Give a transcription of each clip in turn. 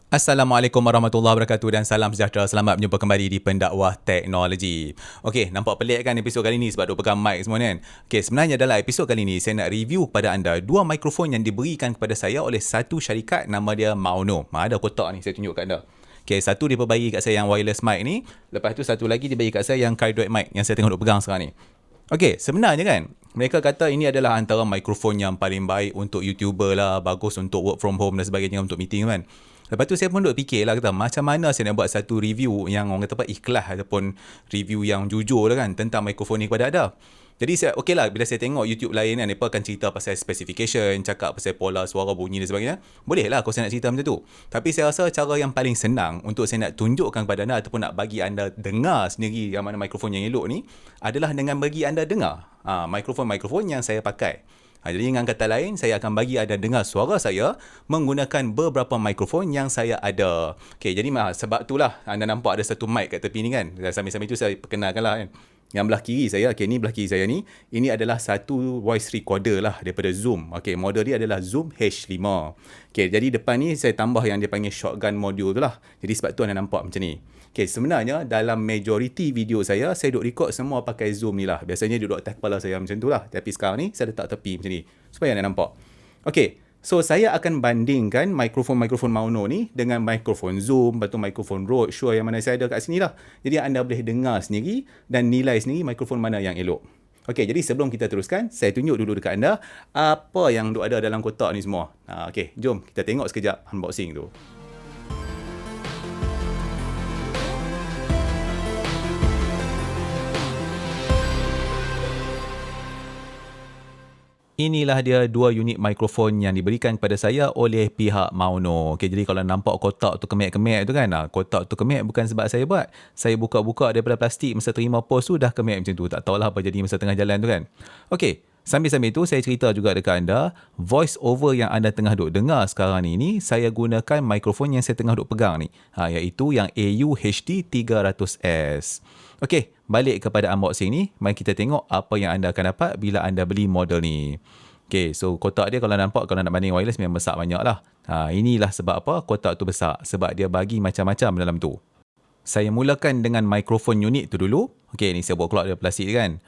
Assalamualaikum warahmatullahi wabarakatuh dan salam sejahtera. Selamat berjumpa kembali di Pendakwah Teknologi. Okey, nampak pelik kan episod kali ni sebab duk pegang mic semua kan? Okey, sebenarnya dalam episod kali ni saya nak review kepada anda dua mikrofon yang diberikan kepada saya oleh satu syarikat nama dia Maono. Ada kotak ni saya tunjuk kat anda. Okey, satu dia bagi kat saya yang wireless mic ni, lepas tu satu lagi dia bagi kat saya yang cardioid mic yang saya tengah duk pegang sekarang ni. Okey, sebenarnya kan, mereka kata ini adalah antara mikrofon yang paling baik untuk YouTuber lah, bagus untuk work from home dan sebagainya, untuk meeting kan. Lepas tu saya pun duk fikir lah, kata macam mana saya nak buat satu review yang orang kata apa, ikhlas ataupun review yang jujur lah kan tentang mikrofon ni kepada anda. Jadi saya okey lah, bila saya tengok YouTube lain kan, mereka akan cerita pasal specification, cakap pasal pola suara, bunyi dan sebagainya. Boleh lah kalau saya nak cerita macam tu. Tapi saya rasa cara yang paling senang untuk saya nak tunjukkan kepada anda ataupun nak bagi anda dengar sendiri yang mana mikrofon yang elok ni adalah dengan bagi anda dengar mikrofon-mikrofon yang saya pakai. Jadi dengan kata lain, saya akan bagi anda dengar suara saya menggunakan beberapa mikrofon yang saya ada. Okay, jadi sebab itulah anda nampak ada satu mic kat tepi ni kan. Sambil-sambil tu saya perkenalkan lah kan. Yang belah kiri saya, okay, ni belah kiri saya ni, ini adalah satu voice recorder lah daripada Zoom. Okay, model dia adalah Zoom H5. Okay, jadi depan ni saya tambah yang dia panggil shotgun module tu lah. Jadi sebab tu anda nampak macam ni. Okay, sebenarnya dalam majority video saya duk record semua pakai Zoom ni lah. Biasanya duduk atas kepala saya macam tu lah. Tapi sekarang ni saya letak tepi macam ni. Supaya anda nampak. Okay, so saya akan bandingkan mikrofon-mikrofon Maono ni dengan mikrofon Zoom, lepas tu mikrofon Rode, Shure yang mana saya ada kat sini lah. Jadi anda boleh dengar sendiri dan nilai sendiri mikrofon mana yang elok. Okay, jadi sebelum kita teruskan, saya tunjuk dulu dekat anda apa yang ada dalam kotak ni semua. Okay, jom kita tengok sekejap unboxing tu. Inilah dia dua unit mikrofon yang diberikan kepada saya oleh pihak Maono. Okay, jadi kalau nampak kotak tu kemek-kemek tu kan, kotak tu kemek bukan sebab saya buat. Saya buka-buka daripada plastik masa terima pos tu dah kemek macam tu. Tak tahulah apa jadi masa tengah jalan tu kan. Okay, sambil-sambil tu saya cerita juga dekat anda, voice over yang anda tengah duk dengar sekarang ni saya gunakan mikrofon yang saya tengah duk pegang ni. Iaitu yang AU HD 300S. Okey, balik kepada unboxing ni, mari kita tengok apa yang anda akan dapat bila anda beli model ni. Okey, so kotak dia kalau nampak, kalau nak banding wireless memang besar banyak lah. Inilah sebab apa kotak tu besar. Sebab dia bagi macam-macam dalam tu. Saya mulakan dengan mikrofon unit tu dulu. Okey, ni saya buat keluar dari plastik kan.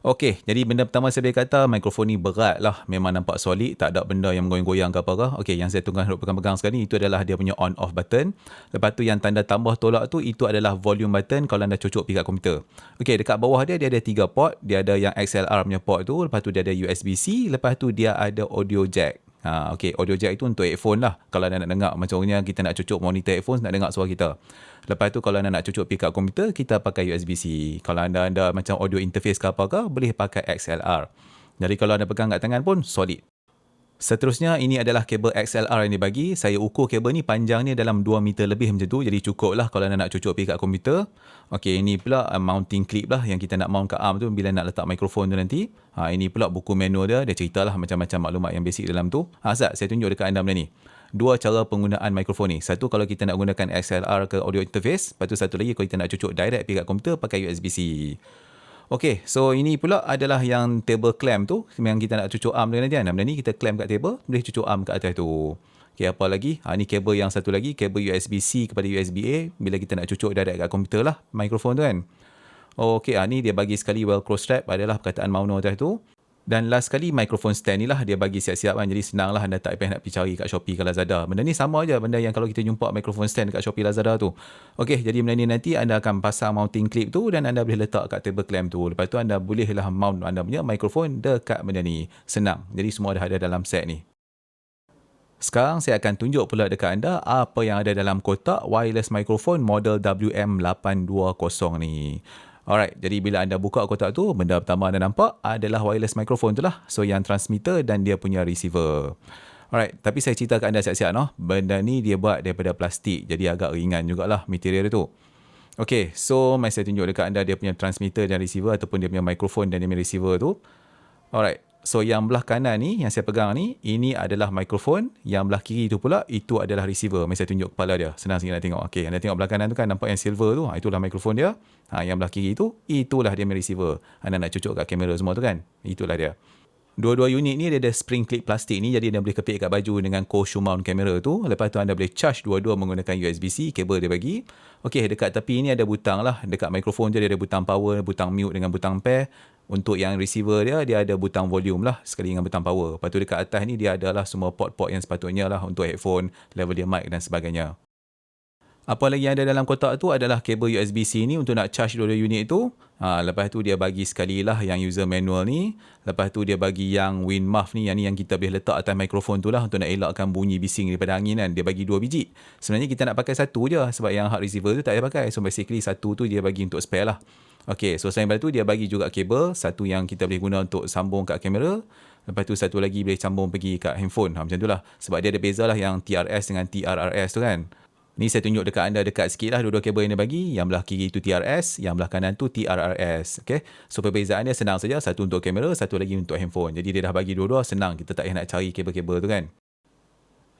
Okey, jadi benda pertama saya boleh kata mikrofon ni berat lah. Memang nampak solid, tak ada benda yang goyang-goyang ke apa-apa. Okey, yang saya tengah pegang-pegang sekarang ni, itu adalah dia punya on-off button. Lepas tu yang tanda tambah tolak tu, itu adalah volume button kalau anda cocok pergi kat komputer. Okey, dekat bawah dia ada 3 port. Dia ada yang XLR punya port tu. Lepas tu dia ada USB-C. Lepas tu dia ada audio jack. Okey, audio jack itu untuk headphone lah. Kalau anda nak dengar, macamnya kita nak cocok monitor headphones, nak dengar suara kita. Lepas tu kalau anda nak cocok pergi kat komputer, kita pakai USB-C. Kalau anda macam audio interface ke apa ke, boleh pakai XLR. Jadi kalau anda pegang kat tangan pun solid. Seterusnya, ini adalah kabel XLR yang dibagi. Saya ukur kabel ni panjangnya dalam 2 meter lebih macam tu. Jadi cukup lah kalau anda nak cocok pergi kat komputer. Okey, ini pula mounting clip lah yang kita nak mount kat arm tu bila nak letak mikrofon tu nanti. Ini pula buku manual dia. Dia ceritalah macam-macam maklumat yang basic dalam tu. Zat, saya tunjuk dekat anda benda ni. 2 cara penggunaan mikrofon ni. Satu kalau kita nak gunakan XLR ke audio interface. Lepas tu satu lagi kalau kita nak cocok direct pergi kat komputer pakai USB-C. Okey, so ini pula adalah yang table clamp tu yang kita nak cucuk arm dengan nanti. Benda ni kita clamp kat table, boleh cucuk arm kat atas tu. Okey, apa lagi? Ni kabel yang satu lagi, kabel USB-C kepada USB-A bila kita nak cucuk direct kat komputer lah, mikrofon tu kan. Okey, ni dia bagi sekali velcro strap, adalah perkataan Maono atas tu. Dan last sekali, microphone stand ni lah dia bagi siap-siap kan. Jadi senang lah anda tak payah nak pergi cari kat Shopee ke Lazada. Benda ni sama aja benda yang kalau kita jumpa microphone stand kat Shopee Lazada tu. Okey, jadi benda ni nanti anda akan pasang mounting clip tu dan anda boleh letak kat table clamp tu. Lepas tu anda bolehlah mount anda punya microphone dekat benda ni. Senang. Jadi semua dah ada dalam set ni. Sekarang saya akan tunjuk pula dekat anda apa yang ada dalam kotak wireless microphone model WM820 ni. Alright, jadi bila anda buka kotak tu, benda pertama anda nampak adalah wireless microphone tu lah. So yang transmitter dan dia punya receiver. Alright, tapi saya cerita kat anda siap-siap no. Benda ni dia buat daripada plastik, jadi agak ringan jugalah material dia tu. Okay, so mari saya tunjuk dekat anda dia punya transmitter dan receiver ataupun dia punya microphone dan dia punya receiver tu. Alright, so yang belah kanan ni, yang saya pegang ni, ini adalah microphone. Yang belah kiri tu pula, itu adalah receiver. Mari saya tunjuk kepala dia. Senang sikit nak tengok. Okay, anda tengok belah kanan tu kan, nampak yang silver tu. Itulah microphone dia. Yang belah kiri tu, itulah dia punya receiver. Anda nak cucuk kat kamera semua tu kan. Itulah dia. Dua-dua unit ni dia ada spring clip plastik ni, jadi anda boleh kepit kat baju dengan co-shoe mount kamera tu. Lepas tu anda boleh charge dua-dua menggunakan USB-C, kabel dia bagi. Okey, dekat tepi ni ada butang lah. Dekat mikrofon je dia ada butang power, butang mute dengan butang pair. Untuk yang receiver dia ada butang volume lah sekali dengan butang power. Lepas tu dekat atas ni dia adalah semua port-port yang sepatutnya lah untuk headphone, lavalier mic dan sebagainya. Apa lagi yang ada dalam kotak tu adalah kabel USB-C ni untuk nak charge dua-dua unit tu. Lepas tu dia bagi sekali lah yang user manual ni. Lepas tu dia bagi yang wind muff ni, yang kita boleh letak atas mikrofon tu lah untuk nak elakkan bunyi bising daripada angin kan. Dia bagi 2 biji. Sebenarnya kita nak pakai satu je sebab yang hard receiver tu tak payah pakai. So basically satu tu dia bagi untuk spare lah. Okay, so selain daripada tu dia bagi juga kabel. Satu yang kita boleh guna untuk sambung kat kamera. Lepas tu satu lagi boleh sambung pergi kat handphone. Macam tu lah. Sebab dia ada beza lah yang TRS dengan TRRS tu kan. Ni saya tunjuk dekat anda dekat sikit lah dua-dua kabel yang dia bagi. Yang belah kiri tu TRS, yang belah kanan tu TRRS. Okay? So perbezaan dia senang saja. Satu untuk kamera, satu lagi untuk handphone. Jadi dia dah bagi dua-dua, senang. Kita tak payah nak cari kabel-kabel tu kan.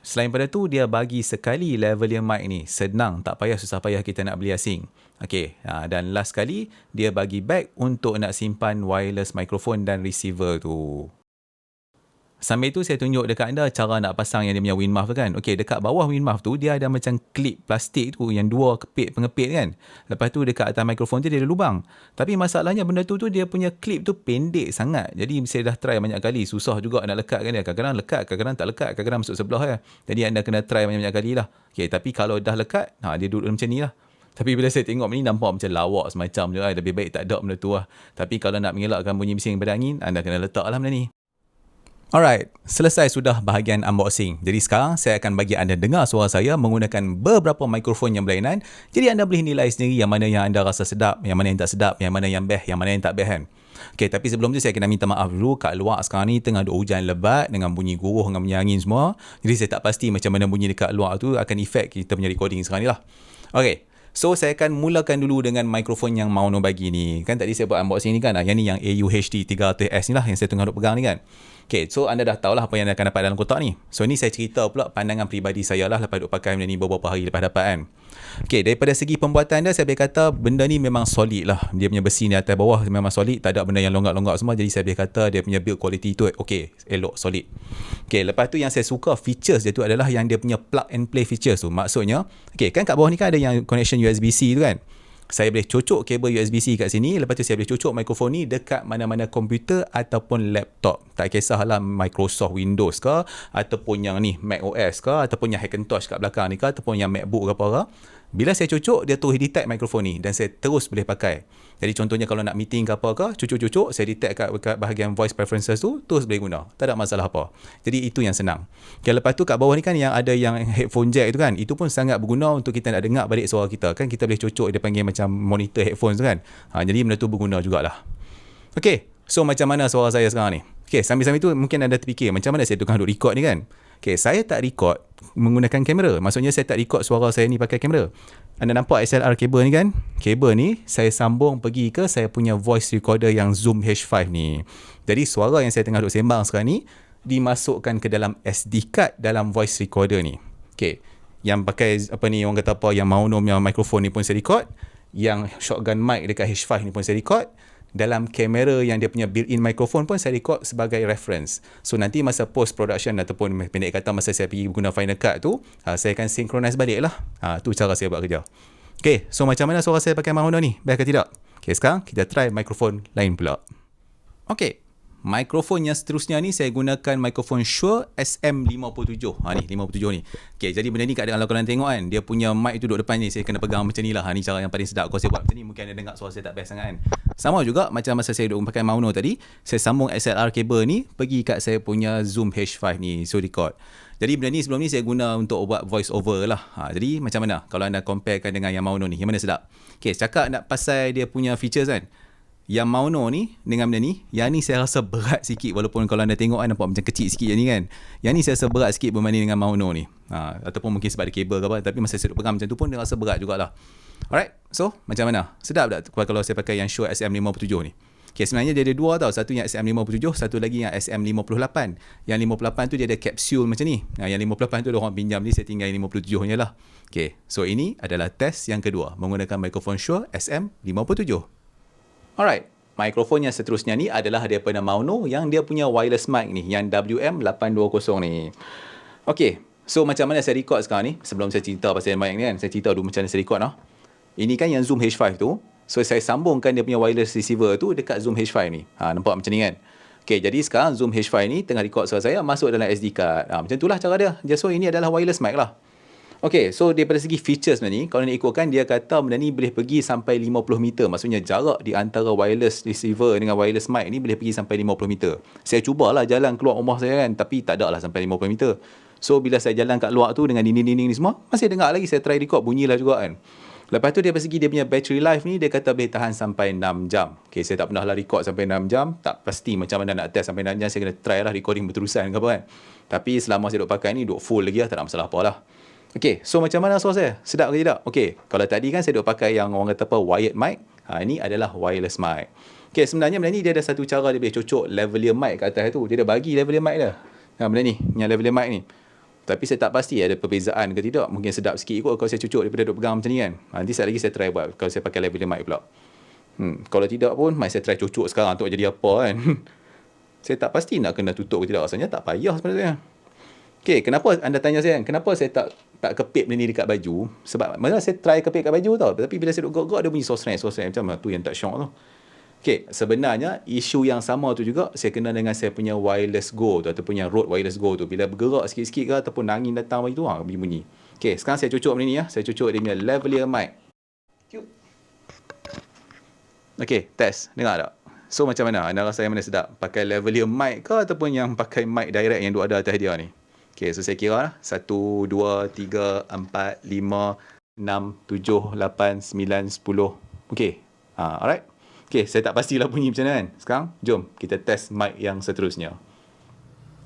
Selain pada tu, dia bagi sekali lavalier mic ni. Senang, tak payah susah payah kita nak beli asing. Okay, dan last sekali, dia bagi bag untuk nak simpan wireless microphone dan receiver tu. Sambil tu saya tunjuk dekat anda cara nak pasang yang dia punya wind muff tu kan. Okey, dekat bawah wind muff tu dia ada macam klip plastik tu yang dua kepit pengepit kan. Lepas tu dekat atas mikrofon tu dia ada lubang. Tapi masalahnya benda tu dia punya klip tu pendek sangat. Jadi saya dah try banyak kali, susah juga nak lekatkan dia. Kadang-kadang lekat, kadang-kadang tak lekat, kadang-kadang masuk sebelah ya. Jadi anda kena try banyak-banyak kali lah. Okey, tapi kalau dah lekat, dia duduk macam ni lah. Tapi bila saya tengok ni nampak macam lawak semacam je. Lebih baik tak ada benda tu lah. Tapi kalau nak mengelakkan bunyi bising daripada angin, anda kena letak lah benda ni. Alright, selesai sudah bahagian unboxing. Jadi sekarang saya akan bagi anda dengar suara saya menggunakan beberapa mikrofon yang berlainan. Jadi anda boleh nilai sendiri yang mana yang anda rasa sedap, yang mana yang tak sedap, yang mana yang best, yang mana yang tak best kan. Okay, tapi sebelum tu saya kena minta maaf dulu. Kat luar sekarang ni tengah ada hujan lebat dengan bunyi guruh dengan bunyi angin semua. Jadi saya tak pasti macam mana bunyi dekat luar tu akan efek kita punya recording sekarang ni lah. Okay. So, saya akan mulakan dulu dengan mikrofon yang Maono bagi ni. Kan tadi saya buat unboxing ni kan. Yang ni yang AU-HD 300S ni lah yang saya tengah duk pegang ni kan. Okay, so anda dah tahu lah apa yang anda akan dapat dalam kotak ni. So, ni saya cerita pula pandangan peribadi saya lah lepas duk pakai benda ni beberapa hari lepas dapat kan. Okay, daripada segi pembuatan dia, saya boleh kata benda ni memang solid lah. Dia punya besi ni atas bawah memang solid. Tak ada benda yang longgak-longgak semua. Jadi, saya boleh kata dia punya build quality tu okay, elok, solid. Okay, lepas tu yang saya suka features dia tu adalah yang dia punya plug and play features tu. Maksudnya, okay, kan kat bawah ni kan ada yang connection USB-C tu kan. Saya boleh cocok kabel USB-C kat sini. Lepas tu saya boleh cocok mikrofon ni dekat mana-mana komputer ataupun laptop. Tak kisahlah Microsoft Windows ke, ataupun yang ni Mac OS ke, ataupun yang Hackintosh kat belakang ni ke, ataupun yang MacBook ke apa. Bila saya cocok, dia terus detect mikrofon ni dan saya terus boleh pakai. Jadi contohnya kalau nak meeting ke apa ke, cucuk-cucuk, saya detect kat bahagian voice preferences tu, terus boleh guna. Tak ada masalah apa. Jadi itu yang senang. Okay, lepas tu kat bawah ni kan yang ada yang headphone jack tu kan, itu pun sangat berguna untuk kita nak dengar balik suara kita. Kan kita boleh cocok, dia panggil macam monitor headphones tu kan. Jadi benda tu berguna jugalah. Okay, so macam mana suara saya sekarang ni? Okay, sambil-sambil tu mungkin anda terfikir, macam mana saya tengah duk record ni kan? Okay, saya tak record menggunakan kamera. Maksudnya saya tak record suara saya ni pakai kamera. Anda nampak XLR kabel ni kan? Kabel ni saya sambung pergi ke saya punya voice recorder yang Zoom H5 ni. Jadi suara yang saya tengah duk sembang sekarang ni dimasukkan ke dalam SD card dalam voice recorder ni. Okay, yang pakai apa ni, orang kata apa, yang Maono punya mikrofon ni pun saya record. Yang shotgun mic dekat H5 ni pun saya record. Dalam kamera yang dia punya built-in microphone pun saya record sebagai reference. So nanti masa post production ataupun pendek kata masa saya pergi guna Final Cut tu, saya akan synchronize balik lah. Tu cara saya buat kerja. Okay, so macam mana suara saya pakai Maono ni? Baik ke tidak? Okay, sekarang kita try mikrofon lain pula. Okay, mikrofon yang seterusnya ni saya gunakan mikrofon Shure SM57. Ni 57 ni. Okay, jadi benda ni kalau kalian tengok kan, dia punya mic tu duduk depan ni, saya kena pegang macam ni lah. Ni cara yang paling sedap. Kalau saya buat macam ni, mungkin anda dengar suara saya tak best sangat kan. Sama juga macam masa saya duduk pakai Maono tadi, saya sambung XLR kabel ni pergi kat saya punya Zoom H5 ni, so record. Jadi benda ni sebelum ni saya guna untuk buat voice over lah. Jadi macam mana kalau anda comparekan dengan yang Maono ni, yang mana sedap? Okay, cakap nak pasal dia punya features kan. Yang Maono ni dengan benda ni, yang ni saya rasa berat sikit, walaupun kalau anda tengok kan nampak macam kecil sikit yang ni kan. Yang ni saya rasa berat sikit berbanding dengan Maono ni. Ataupun mungkin sebab ada kabel ke apa, tapi masa saya duduk pegang macam tu pun dia rasa berat jugalah. Alright, so macam mana? Sedap tak kalau saya pakai yang Shure SM57 ni? Okay, sebenarnya dia ada dua tau. Satu yang SM57, satu lagi yang SM58. Yang 58 tu dia ada kapsul macam ni. Yang 58 tu orang pinjam ni, saya tinggal yang 57 je lah. Okay, so ini adalah test yang kedua menggunakan mikrofon Shure SM57. Alright, mikrofon yang seterusnya ni adalah daripada Maono yang dia punya wireless mic ni, yang WM820 ni. Okey, so macam mana saya record sekarang ni? Sebelum saya cerita pasal mic ni kan, saya cerita dulu macam mana saya record lah. Ini kan yang Zoom H5 tu. So saya sambungkan dia punya wireless receiver tu dekat Zoom H5 ni. Nampak macam ni kan? Okey, jadi sekarang Zoom H5 ni tengah record suara saya masuk dalam SD card. Macam itulah cara dia. So ini adalah wireless mic lah. Okey, so daripada segi features ni, kalau nak ikutkan, dia kata benda ni boleh pergi sampai 50 meter. Maksudnya jarak di antara wireless receiver dengan wireless mic ni boleh pergi sampai 50 meter. Saya cubalah jalan keluar rumah saya kan, tapi tak ada lah sampai 50 meter. So bila saya jalan kat luar tu dengan dinding-dinding ni semua, masih dengar lagi, saya try record, bunyilah juga kan. Lepas tu daripada segi dia punya battery life ni, dia kata boleh tahan sampai 6 jam. Okey, saya tak pernah lah record sampai 6 jam. Tak pasti macam mana nak test sampai 6 jam. Saya kena try lah recording berterusan ke apa kan. Tapi selama saya duk pakai ni, duk full lagi lah, tak ada masalah apa lah. Okey, so macam mana suara saya? Sedap ke tidak? Okey, kalau tadi kan saya duk pakai yang orang kata apa, wired mic. Ini adalah wireless mic. Okey, sebenarnya benda ni dia ada satu cara dia boleh cocok lavalier mic kat atas tu. Dia dah bagi lavalier mic dah. Benda ni, yang lavalier mic ni. Tapi saya tak pasti ada perbezaan ke tidak. Mungkin sedap sikit ikut kalau saya cucuk daripada duk pegang macam ni kan. Nanti sekali lagi saya try buat kalau saya pakai lavalier mic pula. Kalau tidak pun, mari saya try cucuk sekarang untuk jadi apa kan. Saya tak pasti nak kena tutup ke tidak. Rasanya tak payah sebenarnya. Okey, kenapa anda tanya saya kan? Kenapa saya tak kepit benda ni dekat baju? Sebab maksudnya saya try kepit kat baju tau. Tapi bila saya duk gerak-gerak, dia bunyi sosreng macam tu yang tak syok tu. Okey, sebenarnya isu yang sama tu juga saya kena dengan saya punya wireless go tu ataupun yang Rode wireless go tu. Bila bergerak sikit-sikit ke ataupun angin datang bagi tu, bunyi-bunyi. Okey, sekarang saya cucuk benda ni ya. Saya cucuk dia punya lavalier mic. Okey, test. Dengar tak? So macam mana? Anda rasa yang mana sedap? Pakai lavalier mic ke ataupun yang pakai mic direct yang duk ada atas dia ni? Okey, so saya kira lah. 1, 2, 3, 4, 5, 6, 7, 8, 9, 10. Okey. Alright. Okey, saya tak pastilah bunyi macam mana kan. Sekarang, jom kita test mic yang seterusnya.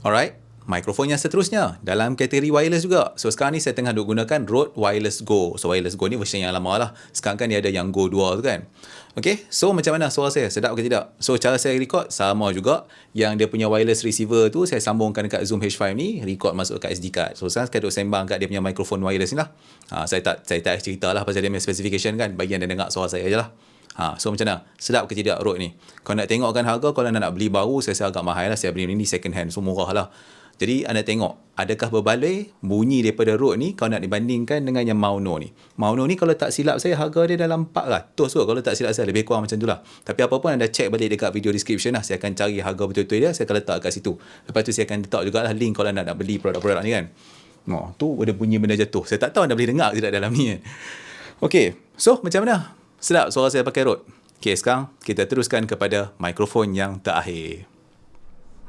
Alright. Mikrofon yang seterusnya dalam kategori wireless juga. So sekarang ni saya tengah duk gunakan Rode Wireless Go. So Wireless Go ni version yang lama lah. Sekarang kan dia ada yang Go 2 tu kan. Okay, so macam mana suara saya? Sedap ke tidak? So cara saya record sama juga. Yang dia punya wireless receiver tu saya sambungkan dekat Zoom H5 ni, record masuk kat SD card. So sekarang saya duk sembang kat dia punya mikrofon wireless ni lah. Saya tak cerita lah pasal dia punya specification kan. Bagi anda dengar suara saya je lah. So macam mana? Sedap ke tidak Rode ni? Kalau nak tengokkan harga, kalau anda nak beli baru, saya rasa agak mahal lah. Saya beli ni second hand, so murah lah. Jadi anda tengok, adakah berbalik bunyi daripada Rode ni kalau nak dibandingkan dengan yang Maono ni. Maono ni kalau tak silap saya, harga dia dalam 400 kot. Kalau tak silap saya, lebih kurang macam tu lah. Tapi apa pun anda check balik dekat video description lah. Saya akan cari harga betul-betul dia, saya akan letak kat situ. Lepas tu saya akan letak jugalah link kalau anda nak beli produk-produk ni kan. Tu ada bunyi benda jatuh. Saya tak tahu anda boleh dengar tidak dalam ni kan. Okay, so macam mana? Sedap suara saya pakai Rode. Okay, sekarang kita teruskan kepada mikrofon yang terakhir.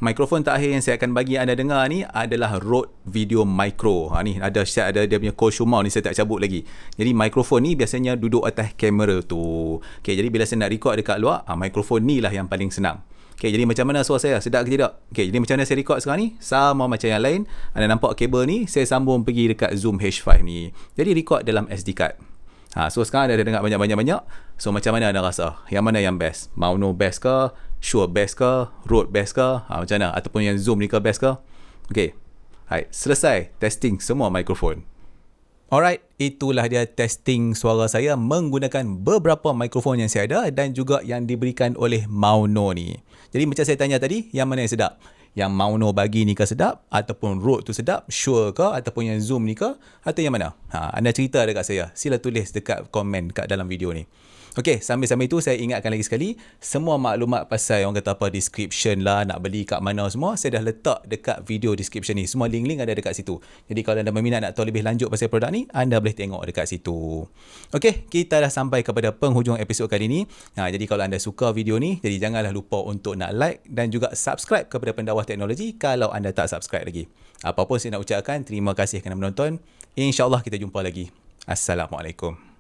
Mikrofon terakhir yang saya akan bagi anda dengar ni adalah Rode Video Micro. Ni ada dia punya Koshuma ni, saya tak cabut lagi. Jadi mikrofon ni biasanya duduk atas kamera tu. Okay, jadi bila saya nak record dekat luar, mikrofon ni lah yang paling senang. Okay, jadi macam mana suara saya? Sedap ke tidak? Okay, jadi macam mana saya record sekarang ni? Sama macam yang lain. Anda nampak kabel ni, saya sambung pergi dekat Zoom H5 ni. Jadi record dalam SD card. So sekarang anda dengar banyak-banyak. So macam mana anda rasa? Yang mana yang best? Maono best ke? Shure best ke? Rode best ke? Macam mana? Ataupun yang Zoom ni ke best ke? Okay. Alright, selesai testing semua mikrofon. Alright, itulah dia testing suara saya menggunakan beberapa mikrofon yang saya ada dan juga yang diberikan oleh Maono ni. Jadi macam saya tanya tadi, yang mana yang sedap? Yang Maono bagi ni ke sedap? Ataupun Rode tu sedap? Shure ke? Ataupun yang Zoom ni ke? Atau yang mana? Anda cerita dekat saya. Sila tulis dekat komen kat dalam video ni. Okey, sambil-sambil itu saya ingatkan lagi sekali, semua maklumat pasal orang kata apa description lah, nak beli kat mana semua, saya dah letak dekat video description ni. Semua link-link ada dekat situ. Jadi kalau anda berminat nak tahu lebih lanjut pasal produk ni, anda boleh tengok dekat situ. Okey, kita dah sampai kepada penghujung episod kali ni. Jadi kalau anda suka video ni, jadi janganlah lupa untuk nak like dan juga subscribe kepada Pendakwah Teknologi kalau anda tak subscribe lagi. Apa pun saya nak ucapkan, terima kasih kerana menonton. InsyaAllah kita jumpa lagi. Assalamualaikum.